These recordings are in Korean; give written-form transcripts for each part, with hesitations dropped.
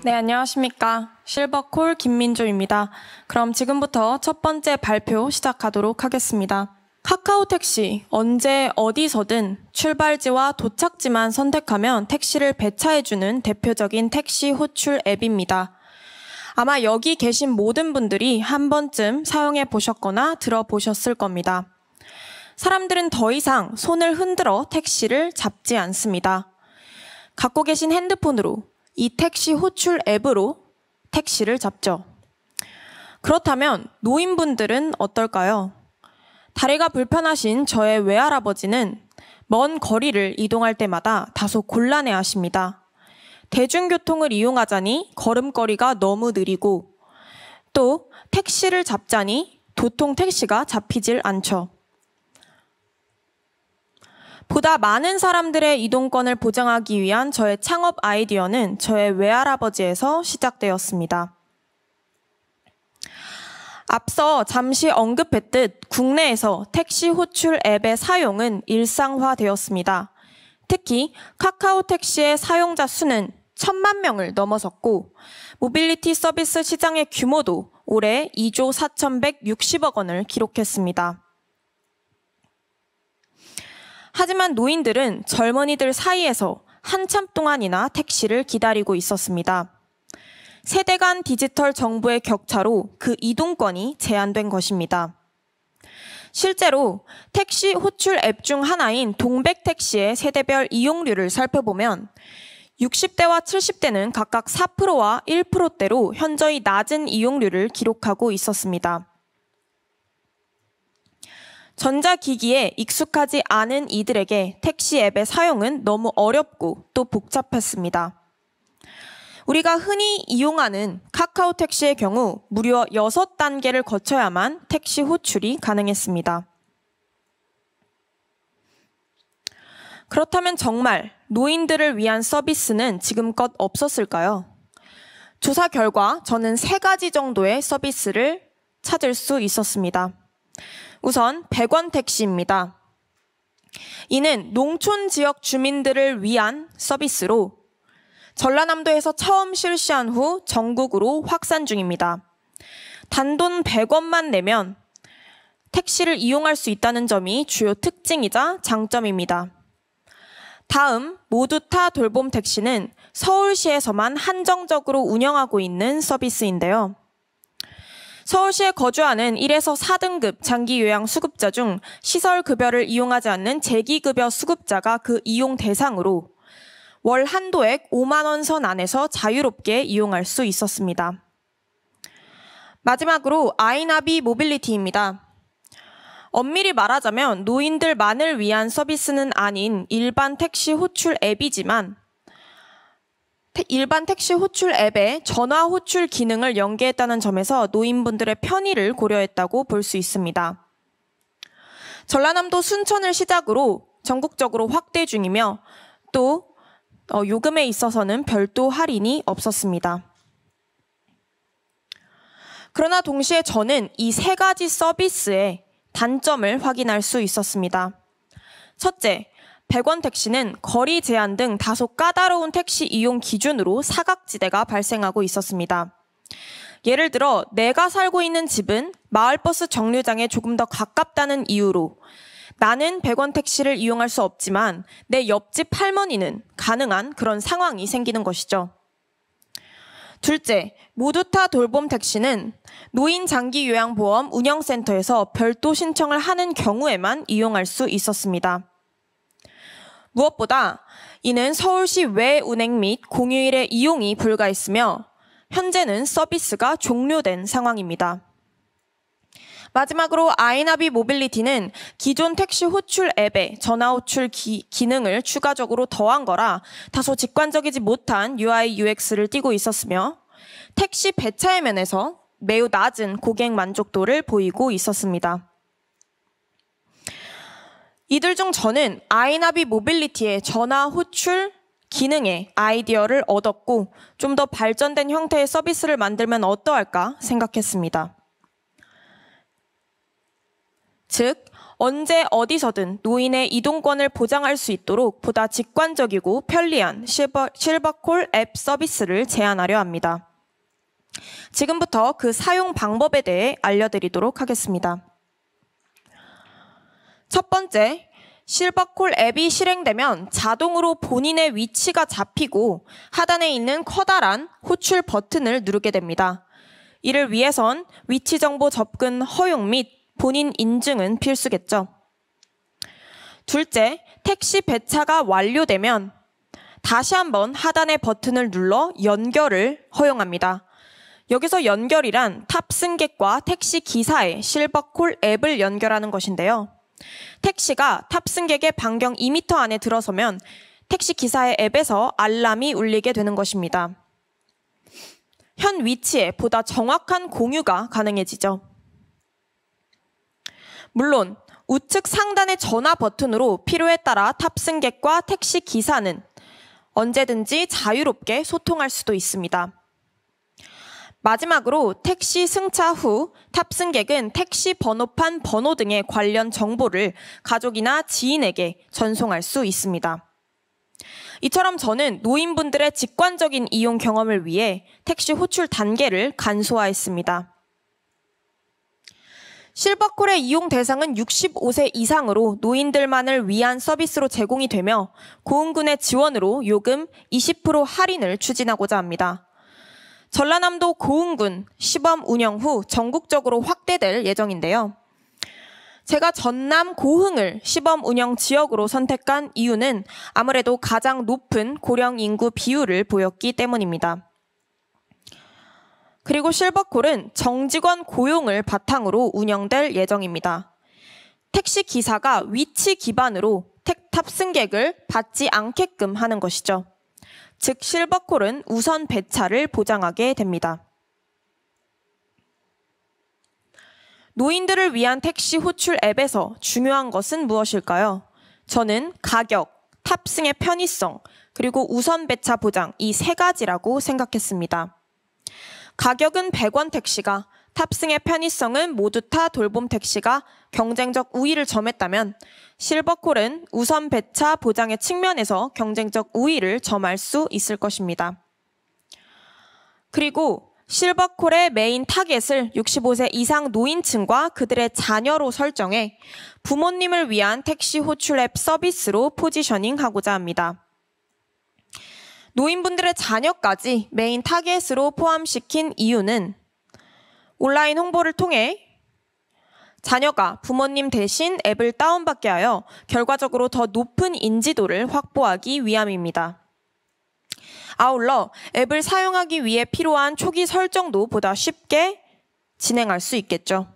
네, 안녕하십니까. 실버콜 김민조입니다. 그럼 지금부터 첫 번째 발표 시작하도록 하겠습니다. 카카오택시, 언제 어디서든 출발지와 도착지만 선택하면 택시를 배차해주는 대표적인 택시 호출 앱입니다. 아마 여기 계신 모든 분들이 한 번쯤 사용해 보셨거나 들어보셨을 겁니다. 사람들은 더 이상 손을 흔들어 택시를 잡지 않습니다. 갖고 계신 핸드폰으로 이 택시 호출 앱으로 택시를 잡죠. 그렇다면 노인분들은 어떨까요? 다리가 불편하신 저의 외할아버지는 먼 거리를 이동할 때마다 다소 곤란해하십니다. 대중교통을 이용하자니 걸음걸이가 너무 느리고 또 택시를 잡자니 도통 택시가 잡히질 않죠. 보다 많은 사람들의 이동권을 보장하기 위한 저의 창업 아이디어는 저의 외할아버지에서 시작되었습니다. 앞서 잠시 언급했듯 국내에서 택시 호출 앱의 사용은 일상화되었습니다. 특히 카카오택시의 사용자 수는 1,000만 명을 넘어섰고 모빌리티 서비스 시장의 규모도 올해 2조 4,160억 원을 기록했습니다. 하지만 노인들은 젊은이들 사이에서 한참 동안이나 택시를 기다리고 있었습니다. 세대 간 디지털 정보의 격차로 그 이동권이 제한된 것입니다. 실제로 택시 호출 앱 중 하나인 동백택시의 세대별 이용률을 살펴보면 60대와 70대는 각각 4%와 1%대로 현저히 낮은 이용률을 기록하고 있었습니다. 전자기기에 익숙하지 않은 이들에게 택시 앱의 사용은 너무 어렵고 또 복잡했습니다. 우리가 흔히 이용하는 카카오택시의 경우 무려 6단계를 거쳐야만 택시 호출이 가능했습니다. 그렇다면 정말 노인들을 위한 서비스는 지금껏 없었을까요? 조사 결과 저는 3가지 정도의 서비스를 찾을 수 있었습니다. 우선 100원 택시입니다. 이는 농촌 지역 주민들을 위한 서비스로 전라남도에서 처음 실시한 후 전국으로 확산 중입니다. 단돈 100원만 내면 택시를 이용할 수 있다는 점이 주요 특징이자 장점입니다. 다음 모두타 돌봄 택시는 서울시에서만 한정적으로 운영하고 있는 서비스인데요. 서울시에 거주하는 1에서 4등급 장기 요양 수급자 중 시설급여를 이용하지 않는 재기급여 수급자가 그 이용 대상으로 월 한도액 5만 원 선 안에서 자유롭게 이용할 수 있었습니다. 마지막으로 아이나비 모빌리티입니다. 엄밀히 말하자면 노인들만을 위한 서비스는 아닌 일반 택시 호출 앱이지만 일반 택시 호출 앱에 전화 호출 기능을 연계했다는 점에서 노인분들의 편의를 고려했다고 볼 수 있습니다. 전라남도 순천을 시작으로 전국적으로 확대 중이며 또 요금에 있어서는 별도 할인이 없었습니다. 그러나 동시에 저는 이 3가지 서비스의 단점을 확인할 수 있었습니다. 첫째, 100원 택시는 거리 제한 등 다소 까다로운 택시 이용 기준으로 사각지대가 발생하고 있었습니다. 예를 들어 내가 살고 있는 집은 마을버스 정류장에 조금 더 가깝다는 이유로 나는 100원 택시를 이용할 수 없지만 내 옆집 할머니는 가능한 그런 상황이 생기는 것이죠. 둘째, 모두타 돌봄 택시는 노인 장기 요양보험 운영센터에서 별도 신청을 하는 경우에만 이용할 수 있었습니다. 무엇보다 이는 서울시 외 운행 및 공휴일에 이용이 불가했으며 현재는 서비스가 종료된 상황입니다. 마지막으로 아이나비 모빌리티는 기존 택시 호출 앱에 전화 호출 기능을 추가적으로 더한 거라 다소 직관적이지 못한 UI UX를 띠고 있었으며 택시 배차의 면에서 매우 낮은 고객 만족도를 보이고 있었습니다. 이들 중 저는 아이나비 모빌리티의 전화 호출 기능의 아이디어를 얻었고 좀 더 발전된 형태의 서비스를 만들면 어떠할까 생각했습니다. 즉, 언제 어디서든 노인의 이동권을 보장할 수 있도록 보다 직관적이고 편리한 실버콜 앱 서비스를 제안하려 합니다. 지금부터 그 사용 방법에 대해 알려드리도록 하겠습니다. 첫 번째, 실버콜 앱이 실행되면 자동으로 본인의 위치가 잡히고 하단에 있는 커다란 호출 버튼을 누르게 됩니다. 이를 위해선 위치 정보 접근 허용 및 본인 인증은 필수겠죠. 둘째, 택시 배차가 완료되면 다시 한번 하단의 버튼을 눌러 연결을 허용합니다. 여기서 연결이란 탑승객과 택시 기사의 실버콜 앱을 연결하는 것인데요. 택시가 탑승객의 반경 2m 안에 들어서면 택시 기사의 앱에서 알람이 울리게 되는 것입니다. 현 위치에 보다 정확한 공유가 가능해지죠. 물론 우측 상단의 전화 버튼으로 필요에 따라 탑승객과 택시 기사는 언제든지 자유롭게 소통할 수도 있습니다. 마지막으로 택시 승차 후 탑승객은 택시 번호판 번호 등의 관련 정보를 가족이나 지인에게 전송할 수 있습니다. 이처럼 저는 노인분들의 직관적인 이용 경험을 위해 택시 호출 단계를 간소화했습니다. 실버콜의 이용 대상은 65세 이상으로 노인들만을 위한 서비스로 제공이 되며 고흥군의 지원으로 요금 20% 할인을 추진하고자 합니다. 전라남도 고흥군 시범 운영 후 전국적으로 확대될 예정인데요. 제가 전남 고흥을 시범 운영 지역으로 선택한 이유는 아무래도 가장 높은 고령 인구 비율을 보였기 때문입니다. 그리고 실버콜은 정직원 고용을 바탕으로 운영될 예정입니다. 택시 기사가 위치 기반으로 탑승객을 받지 않게끔 하는 것이죠. 즉 실버콜은 우선 배차를 보장하게 됩니다. 노인들을 위한 택시 호출 앱에서 중요한 것은 무엇일까요? 저는 가격, 탑승의 편의성, 그리고 우선 배차 보장 이 세 가지라고 생각했습니다. 가격은 100원 택시가, 탑승의 편의성은 모두 타 돌봄 택시가 경쟁적 우위를 점했다면 실버콜은 우선 배차 보장의 측면에서 경쟁적 우위를 점할 수 있을 것입니다. 그리고 실버콜의 메인 타겟을 65세 이상 노인층과 그들의 자녀로 설정해 부모님을 위한 택시 호출 앱 서비스로 포지셔닝하고자 합니다. 노인분들의 자녀까지 메인 타겟으로 포함시킨 이유는 온라인 홍보를 통해 자녀가 부모님 대신 앱을 다운받게 하여 결과적으로 더 높은 인지도를 확보하기 위함입니다. 아울러 앱을 사용하기 위해 필요한 초기 설정도 보다 쉽게 진행할 수 있겠죠.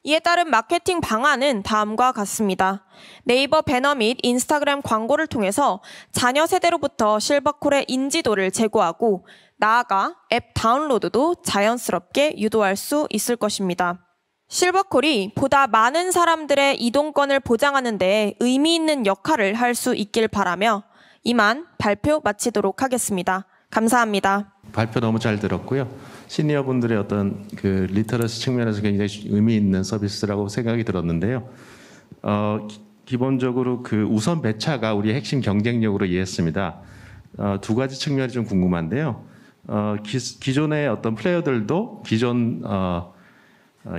이에 따른 마케팅 방안은 다음과 같습니다. 네이버 배너 및 인스타그램 광고를 통해서 자녀 세대로부터 실버콜의 인지도를 제고하고 나아가 앱 다운로드도 자연스럽게 유도할 수 있을 것입니다. 실버콜이 보다 많은 사람들의 이동권을 보장하는 데 의미 있는 역할을 할 수 있길 바라며 이만 발표 마치도록 하겠습니다. 감사합니다. 발표 너무 잘 들었고요. 시니어 분들의 어떤 그 리터러시 측면에서 굉장히 의미 있는 서비스라고 생각이 들었는데요. 기본적으로 그 우선 배차가 우리의 핵심 경쟁력으로 이해했습니다. 두 가지 측면이 좀 궁금한데요. 기존의 어떤 플레이어들도 기존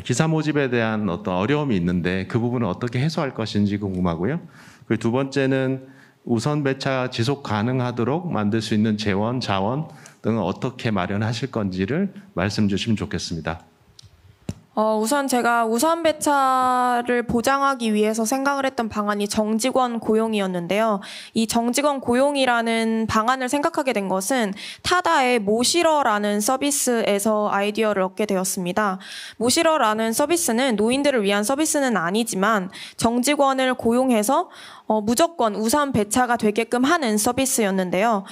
기사 모집에 대한 어떤 어려움이 있는데 그 부분을 어떻게 해소할 것인지 궁금하고요. 그리고 두 번째는 우선 배차 지속 가능하도록 만들 수 있는 재원, 자원 등은 어떻게 마련하실 건지를 말씀 주시면 좋겠습니다. 우선 제가 우선 배차를 보장하기 위해서 생각을 했던 방안이 정직원 고용이었는데요. 이 정직원 고용이라는 방안을 생각하게 된 것은 타다의 모시러라는 서비스에서 아이디어를 얻게 되었습니다. 모시러라는 서비스는 노인들을 위한 서비스는 아니지만 정직원을 고용해서 무조건 우선 배차가 되게끔 하는 서비스였는데요.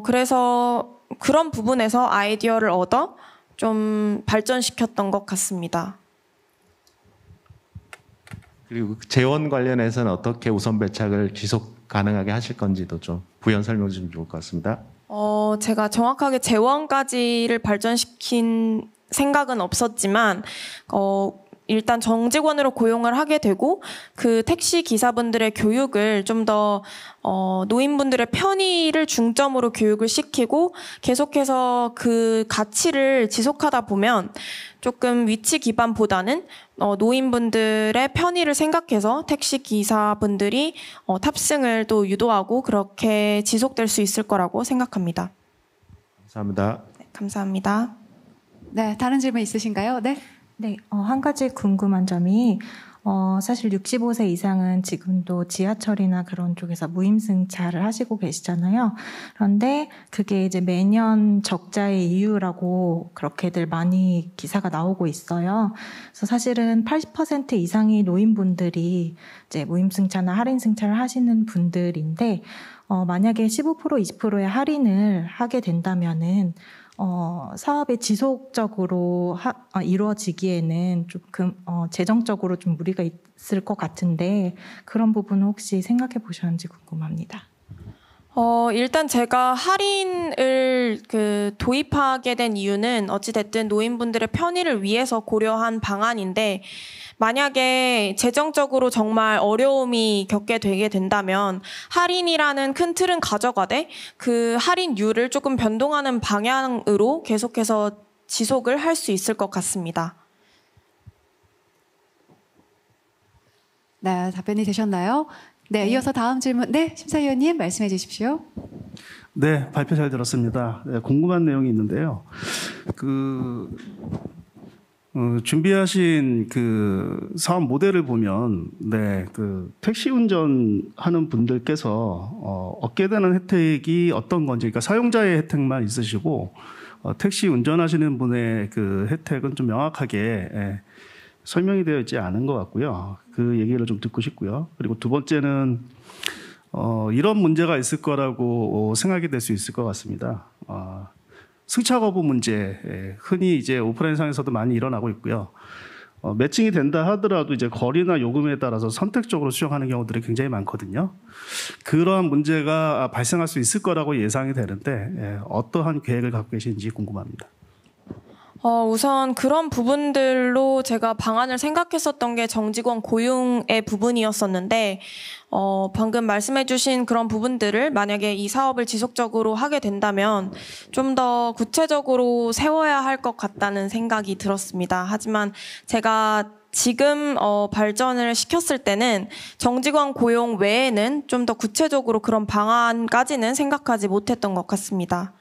그래서 그런 부분에서 아이디어를 얻어 좀 발전시켰던 것 같습니다. 그리고 재원 관련해서는 어떻게 우선 배차를 지속 가능하게 하실 건지도 좀 부연 설명 주시면 좋을 것 같습니다. 제가 정확하게 재원까지를 발전시킨 생각은 없었지만 일단 정직원으로 고용을 하게 되고 그 택시 기사분들의 교육을 좀 더 노인분들의 편의를 중점으로 교육을 시키고 계속해서 그 가치를 지속하다 보면 조금 위치 기반보다는 노인분들의 편의를 생각해서 택시 기사분들이 탑승을 또 유도하고 그렇게 지속될 수 있을 거라고 생각합니다. 감사합니다. 네, 감사합니다. 네, 다른 질문 있으신가요? 네. 네, 한 가지 궁금한 점이 사실 65세 이상은 지금도 지하철이나 그런 쪽에서 무임승차를 하시고 계시잖아요. 그런데 그게 이제 매년 적자의 이유라고 그렇게들 많이 기사가 나오고 있어요. 그래서 사실은 80% 이상이 노인분들이 이제 무임승차나 할인승차를 하시는 분들인데 만약에 15% 20%의 할인을 하게 된다면은 사업이 지속적으로 이루어지기에는 조금 재정적으로 좀 무리가 있을 것 같은데 그런 부분은 혹시 생각해 보셨는지 궁금합니다. 일단 제가 할인을 도입하게 된 이유는 어찌됐든 노인분들의 편의를 위해서 고려한 방안인데 만약에 재정적으로 정말 어려움이 겪게 되게 된다면 할인이라는 큰 틀은 가져가되 그 할인율을 조금 변동하는 방향으로 계속해서 지속을 할 수 있을 것 같습니다. 네, 답변이 되셨나요? 네, 이어서 다음 질문. 네, 심사위원님 말씀해 주십시오. 네, 발표 잘 들었습니다. 네, 궁금한 내용이 있는데요. 준비하신 그 사업 모델을 보면, 네, 택시 운전하는 분들께서 얻게 되는 혜택이 어떤 건지, 그러니까 사용자의 혜택만 있으시고, 택시 운전하시는 분의 그 혜택은 좀 명확하게 설명이 되어 있지 않은 것 같고요. 그 얘기를 좀 듣고 싶고요. 그리고 두 번째는 이런 문제가 있을 거라고 생각이 될 수 있을 것 같습니다. 승차 거부 문제, 흔히 이제 오프라인상에서도 많이 일어나고 있고요. 매칭이 된다 하더라도 이제 거리나 요금에 따라서 선택적으로 수정하는 경우들이 굉장히 많거든요. 그러한 문제가 발생할 수 있을 거라고 예상이 되는데 어떠한 계획을 갖고 계신지 궁금합니다. 우선 그런 부분들로 제가 방안을 생각했었던 게 정직원 고용의 부분이었었는데 방금 말씀해주신 그런 부분들을 만약에 이 사업을 지속적으로 하게 된다면 좀 더 구체적으로 세워야 할 것 같다는 생각이 들었습니다. 하지만 제가 지금 발전을 시켰을 때는 정직원 고용 외에는 좀 더 구체적으로 그런 방안까지는 생각하지 못했던 것 같습니다.